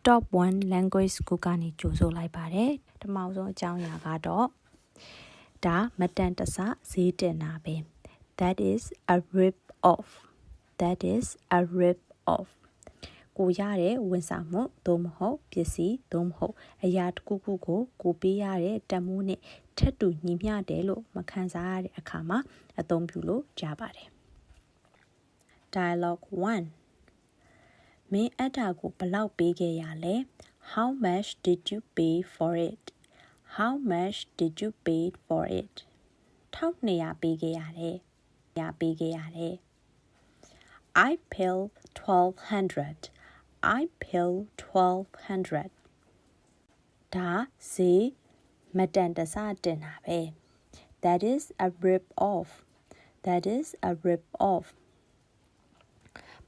Top 1 language school ကနေကြိုဆိုလိုက်ပါတယ်။ပထမဆုံးအကြောင်းအရာကတော့ဒါမတန်တဆဈေးတင်တာပဲ That is a rip off. That is a rip off. ကိုရတဲ့ဝန်ဆောင်မှုသို့မဟုတ်ပစ္စည်းသို့မဟုတ်အရာတစ်ခုခုကိုပေးရတဲ့တန်ဖိုးနဲ့ထပ်တူညီမျှတယ်လို့မခံစားရတဲ့အခါမှာအသုံးပြုလို့ကြပါတယ်။ Dialogue 1မင်းအဲ့ဒါကိုဘယ်လောက်ပေးခဲ့ရလဲ How much did you pay for it? How much did you pay for it? 1200ပေးခဲ့ရတယ်။ပေးခဲ့ရတယ်။ I paid 1200. I paid 1200. ဒါဈေးမတန်တဆတင်တာပဲ That is a rip off. That is a rip off.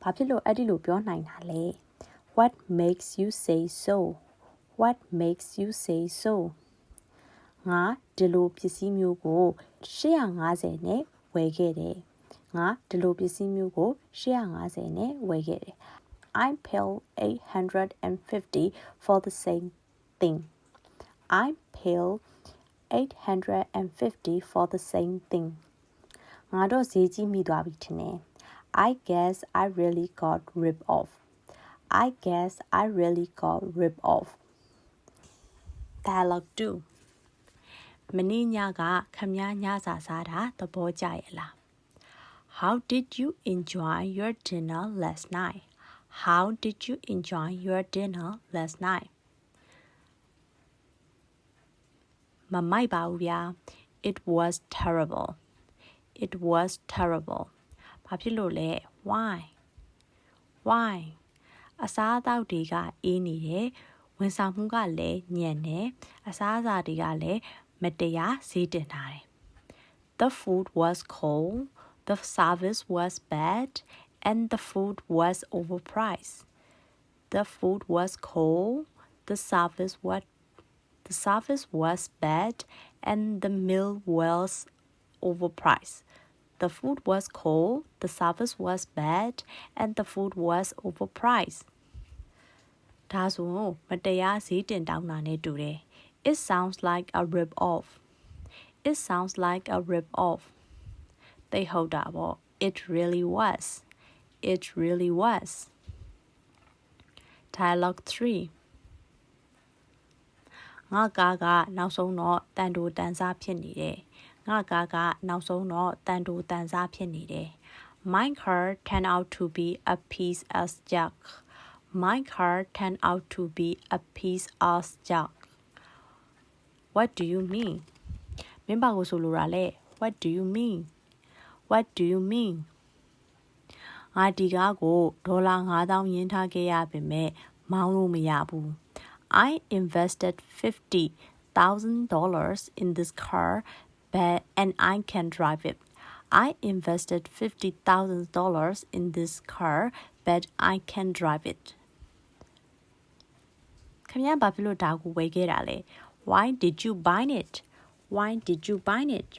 ဘာဖြစ်လို့အဲ့ဒီလိုပြောနိုင်တာလဲ What makes you say so? What makes you say so? ငါဒီလိုပစ္စည်းမျိုးကို850နဲ့ဝယ်ခဲ့တယ်ငါဒီလိုပစ္စည်းမျိုးကို850နဲ့ဝယ်ခဲ့တယ် I paid 850 for the same thing. I paid 850 for the same thing. ငါတော့ဈေးကြီးမိသွားပြီထင်တယ်I guess I really got ripped off. I guess I really got ripped off. Dialogue 2. မနေ့ညကခမည်းညစာစားတာသဘောကျရဲ့လား How did you enjoy your dinner last night? How did you enjoy your dinner last night? မမိုက်ပါဘူးဗျာ It was terrible. It was terrible. ဘာဖြစ်လို့လဲ Why အစားအသောက်တွေကအေးနေတယ်ဝန်ဆောင်မှုကလည်းညံ့တယ်အစားအစာတွေကလည်းမတရားဈေးတင်ထားတယ် The food was cold, the service was bad, and the food was overpriced. The food was cold, the service was bad, and the meal was overpriced.The food was cold, the service was bad, and the food was overpriced. ဒါဆိုမတရားဈေးတင်တောင်းတာနဲ့တူတယ် It sounds like a rip off. It sounds like a rip off. သိဟုတ်တာပေါ့ It really was. It really was. Dialogue 3. ငါကားကနောက်ဆုံးတော့တန်တိုတန်စားဖြစ်နေတယ်ငါကားကနောက်ဆုံးတော့တန်တိုတန်စားဖြစ်နေတယ် My car turned out to be a piece of junk. My car turned out to be a piece of junk. What do you mean? မင်းဘာကိုဆိုလိုတာလဲ What do you mean? What do you mean? ငါဒီကားကိုဒေါ်လာ9000ရင်းထားခဲ့ရပေမဲ့မောင်းလို့မရဘူး I invested $50,000 in this car and I can drive it. I invested $50,000 in this car, but I can drive it. ခင်ဗျားဘာဖြစ်လို့ဒါကိုဝယ်ခဲ့တာလဲ Why did you buy it? Why did you buy it?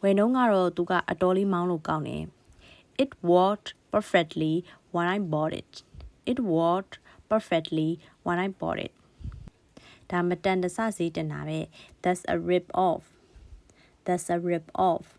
ဝယ်နှုန်းကတော့သူကအတော်လေးမောင်းလို့ကောင်းတယ် It worked perfectly when I bought it. It worked perfectly when I bought it. ဒါမတန်တဆဈေးတင်တာပဲ That's a rip off. That's a rip off.